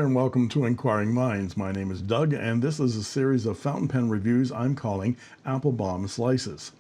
and welcome to Inquiring Minds. My name is Doug, and this is a series of fountain pen reviews I'm calling Appelboom Slices.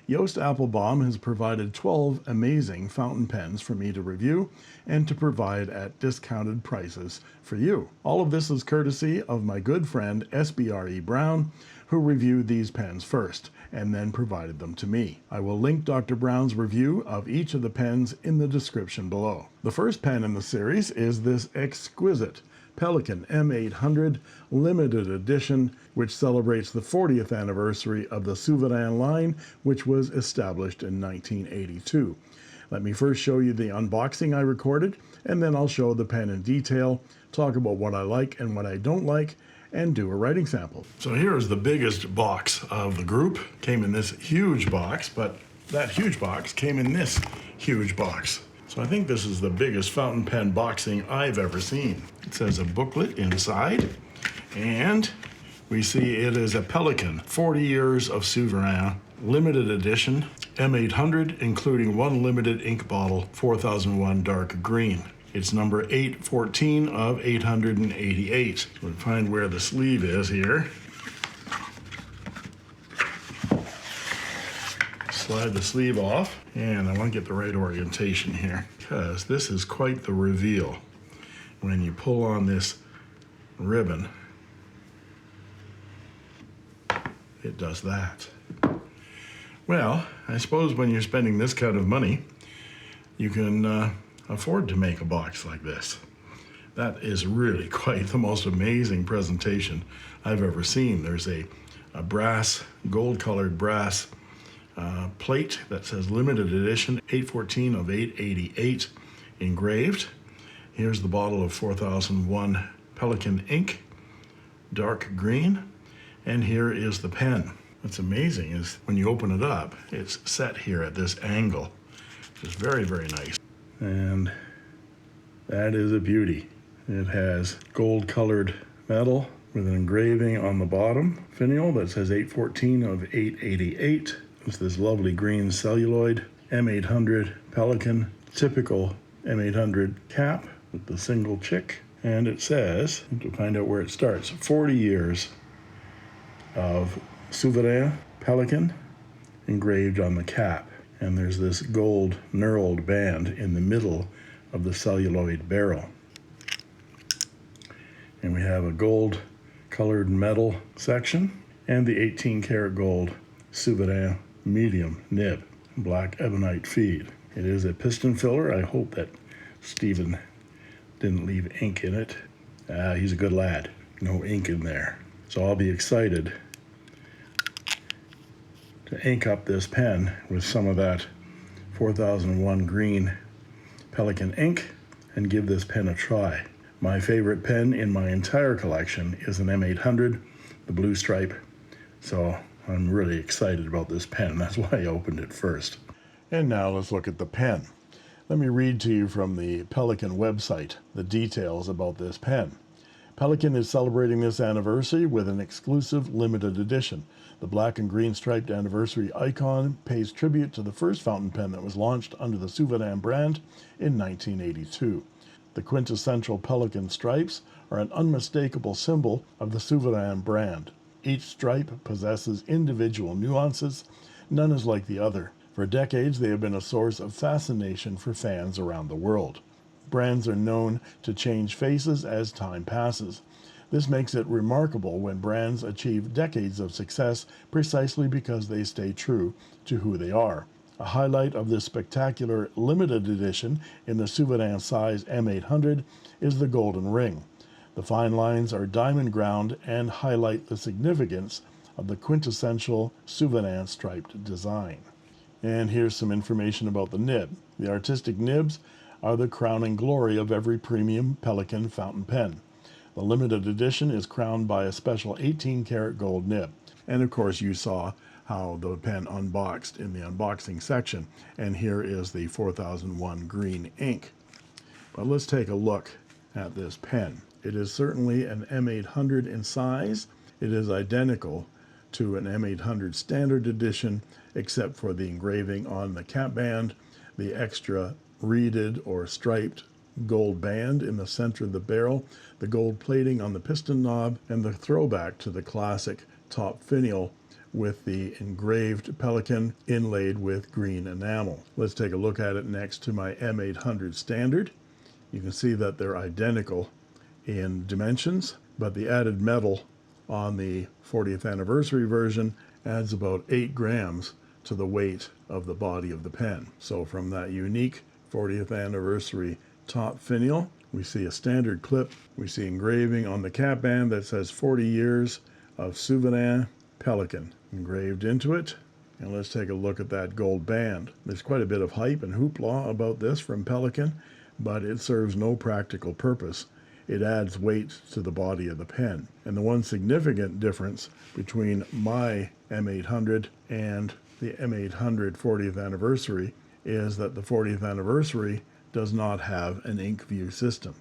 Joost Appelboom has provided 12 amazing fountain pens for me to review and to provide at discounted prices for you. All of this is courtesy of my good friend SBRE Brown, who reviewed these pens first and then provided them to me. I will link Dr. Brown's review of each of the pens in the description below. The first pen in the series is this exquisite Pelikan M800 limited edition, which celebrates the 40th anniversary of the Souverän line, which was established in 1982. Let me first show you the unboxing I recorded, and then I'll show the pen in detail, talk about what I like and what I don't like, and do a writing sample. So here is the biggest box of the group. Came in this huge box, but that huge box came in this huge box. So I think this is the biggest fountain pen boxing I've ever seen. It says a booklet inside, and we see it is a Pelikan 40 years of Souverän limited edition M800, including one limited ink bottle, 4001 dark green. It's number 814 of 888. We'll find where the sleeve is here. Slide the sleeve off, and I want to get the right orientation here because this is quite the reveal. When you pull on this ribbon, it does that. Well, I suppose when you're spending this kind of money, you can afford to make a box like this. That is really quite the most amazing presentation I've ever seen. There's a brass, gold-colored brass plate that says limited edition 814 of 888 engraved. Here's the bottle of 4001 Pelikan ink, dark green, and here is the pen. What's amazing is when you open it up, it's set here at this angle. It's very, very nice. And that is a beauty. It has gold-colored metal with an engraving on the bottom finial that says 814 of 888. It's this lovely green celluloid M800 Pelikan, typical M800 cap with the single chick. And it says, to find out where it starts, 40 years of Souverän Pelikan engraved on the cap. And there's this gold knurled band in the middle of the celluloid barrel. And we have a gold colored metal section and the 18 karat gold Souverän medium nib, black ebonite feed. It is a piston filler. I hope that Stephen didn't leave ink in it. He's a good lad. No ink in there. So I'll be excited to ink up this pen with some of that 4001 green Pelikan ink and give this pen a try. My favorite pen in my entire collection is an M800, the blue stripe. So I'm really excited about this pen. That's why I opened it first. And now let's look at the pen. Let me read to you from the Pelikan website the details about this pen. Pelikan is celebrating this anniversary with an exclusive limited edition. The black and green striped anniversary icon pays tribute to the first fountain pen that was launched under the Souverän brand in 1982. The quintessential Pelikan stripes are an unmistakable symbol of the Souverän brand. Each stripe possesses individual nuances. None is like the other. For decades, they have been a source of fascination for fans around the world. Brands are known to change faces as time passes. This makes it remarkable when brands achieve decades of success precisely because they stay true to who they are. A highlight of this spectacular limited edition in the Souverän size M800 is the golden ring. The fine lines are diamond ground and highlight the significance of the quintessential Souverän striped design. And here's some information about the nib. The artistic nibs are the crowning glory of every premium Pelikan fountain pen. The limited edition is crowned by a special 18 karat gold nib. And of course you saw how the pen unboxed in the unboxing section. And here is the 4001 green ink. But let's take a look at this pen. It is certainly an M800 in size. It is identical to an M800 standard edition, except for the engraving on the cap band, the extra reeded or striped gold band in the center of the barrel, the gold plating on the piston knob, and the throwback to the classic top finial with the engraved Pelikan inlaid with green enamel. Let's take a look at it next to my M800 standard. You can see that they're identical in dimensions, but the added metal on the 40th anniversary version adds about 8 grams to the weight of the body of the pen. So from that unique 40th anniversary top finial, we see a standard clip, we see engraving on the cap band that says 40 years of Souverän Pelikan engraved into it. And let's take a look at that gold band. There's quite a bit of hype and hoopla about this from Pelikan, but it serves no practical purpose. It adds weight to the body of the pen. And the one significant difference between my M800 and the M800 40th anniversary is that the 40th anniversary does not have an ink view system.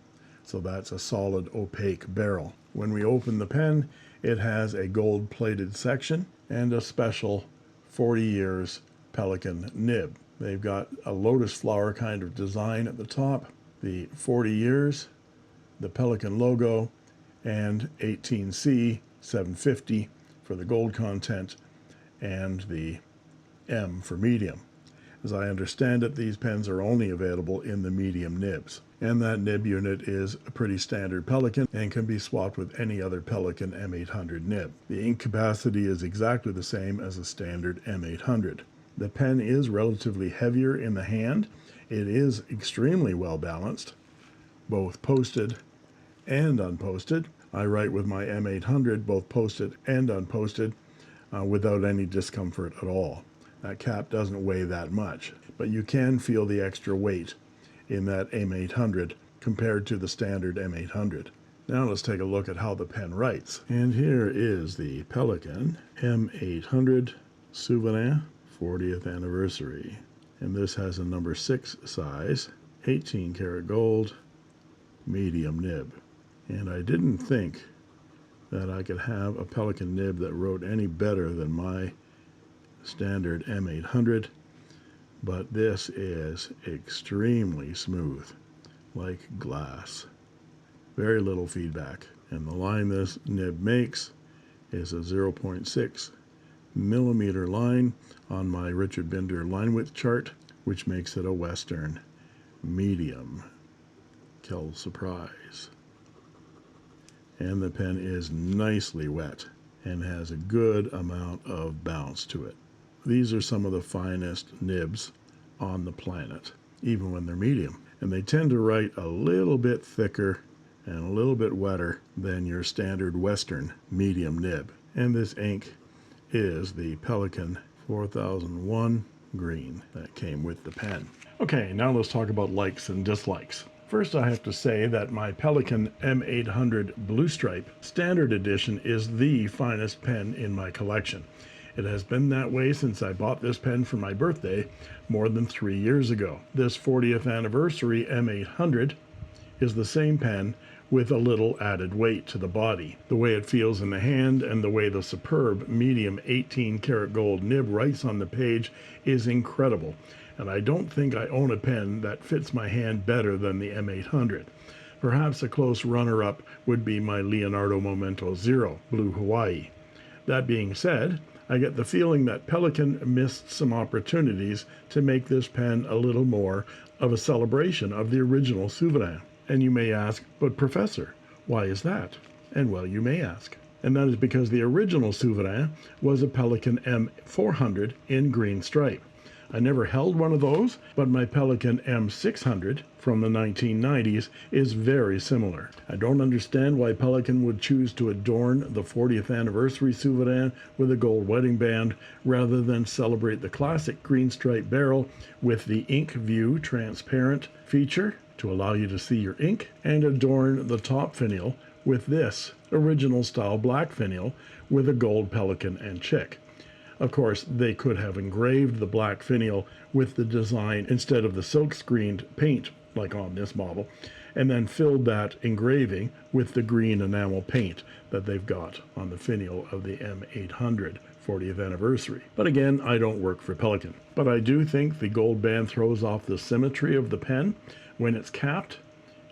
So that's a solid opaque barrel. When we open the pen, it has a gold plated section and a special 40 years Pelikan nib. They've got a lotus flower kind of design at the top, the 40 years, the Pelikan logo, and 18C 750 for the gold content, and the M for medium. As I understand it, these pens are only available in the medium nibs. And that nib unit is a pretty standard Pelikan and can be swapped with any other Pelikan M800 nib. The ink capacity is exactly the same as a standard M800. The pen is relatively heavier in the hand. It is extremely well balanced, both posted and unposted. I write with my M800 both posted and unposted without any discomfort at all. That cap doesn't weigh that much, but you can feel the extra weight in that M800 compared to the standard M800. Now let's take a look at how the pen writes. And here is the Pelikan M800 Souverän 40th anniversary. And this has a number 6 size, 18 karat gold, medium nib. And I didn't think that I could have a Pelikan nib that wrote any better than my standard M800, but this is extremely smooth, like glass. Very little feedback. And the line this nib makes is a 0.6 millimeter line on my Richard Binder line width chart, which makes it a Western medium. Kill surprise. And the pen is nicely wet and has a good amount of bounce to it. These are some of the finest nibs on the planet, even when they're medium. And they tend to write a little bit thicker and a little bit wetter than your standard Western medium nib. And this ink is the Pelikan 4001 green that came with the pen. Okay, now let's talk about likes and dislikes. First, I have to say that my Pelikan M800 Blue Stripe Standard Edition is the finest pen in my collection. It has been that way since I bought this pen for my birthday more than 3 years ago. This 40th anniversary M800 is the same pen with a little added weight to the body. The way it feels in the hand and the way the superb medium 18 karat gold nib writes on the page is incredible. And I don't think I own a pen that fits my hand better than the M800. Perhaps a close runner-up would be my Leonardo Momento Zero Blue Hawaii. That being said, I get the feeling that Pelikan missed some opportunities to make this pen a little more of a celebration of the original Souverän. And you may ask, but Professor, why is that? And well, you may ask. And that is because the original Souverän was a Pelikan M400 in green stripe. I never held one of those, but my Pelikan M600 from the 1990s is very similar. I don't understand why Pelikan would choose to adorn the 40th anniversary Souverän with a gold wedding band rather than celebrate the classic green stripe barrel with the ink view transparent feature to allow you to see your ink, and adorn the top finial with this original style black finial with a gold Pelikan and chick. Of course, they could have engraved the black finial with the design instead of the silk-screened paint, like on this model, and then filled that engraving with the green enamel paint that they've got on the finial of the M800 40th anniversary. But again, I don't work for Pelikan. But I do think the gold band throws off the symmetry of the pen when it's capped,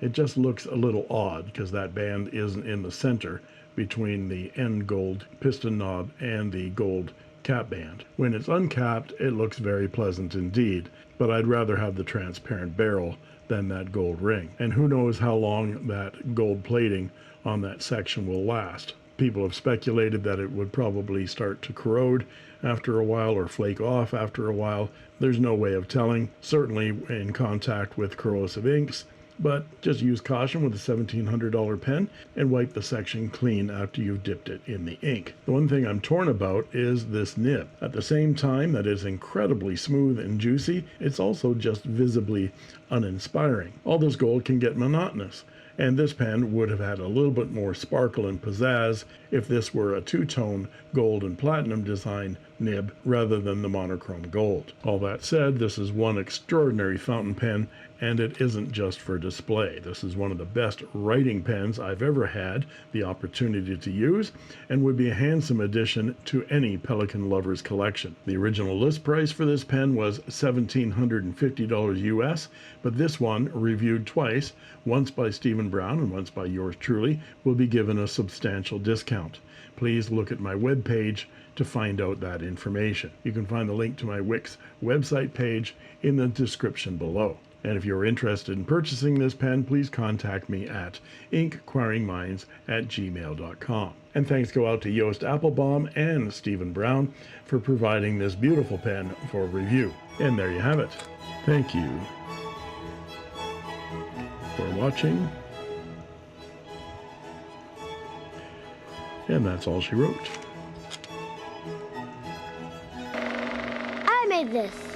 It just looks a little odd because that band isn't in the center between the end gold piston knob and the gold cap band. When it's uncapped, it looks very pleasant indeed, but I'd rather have the transparent barrel than that gold ring. And who knows how long that gold plating on that section will last. People have speculated that it would probably start to corrode after a while or flake off after a while. There's no way of telling, certainly in contact with corrosive inks, but just use caution with a $1,700 pen and wipe the section clean after you've dipped it in the ink. The one thing I'm torn about is this nib. At the same time that it's incredibly smooth and juicy, it's also just visibly uninspiring. All this gold can get monotonous, and this pen would have had a little bit more sparkle and pizzazz if this were a two-tone gold and platinum design nib rather than the monochrome gold. All that said, this is one extraordinary fountain pen, and it isn't just for display. This is one of the best writing pens I've ever had the opportunity to use, and would be a handsome addition to any Pelikan lover's collection. The original list price for this pen was $1,750 US, but this one, reviewed twice, once by Stephen Brown and once by yours truly, will be given a substantial discount. Please look at my webpage to find out that information. You can find the link to my Wix website page in the description below. And if you're interested in purchasing this pen, please contact me at inkquiringminds@gmail.com. And thanks go out to Joost Appelboom and Stephen Brown for providing this beautiful pen for review. And there you have it. Thank you for watching. And that's all she wrote. I made this.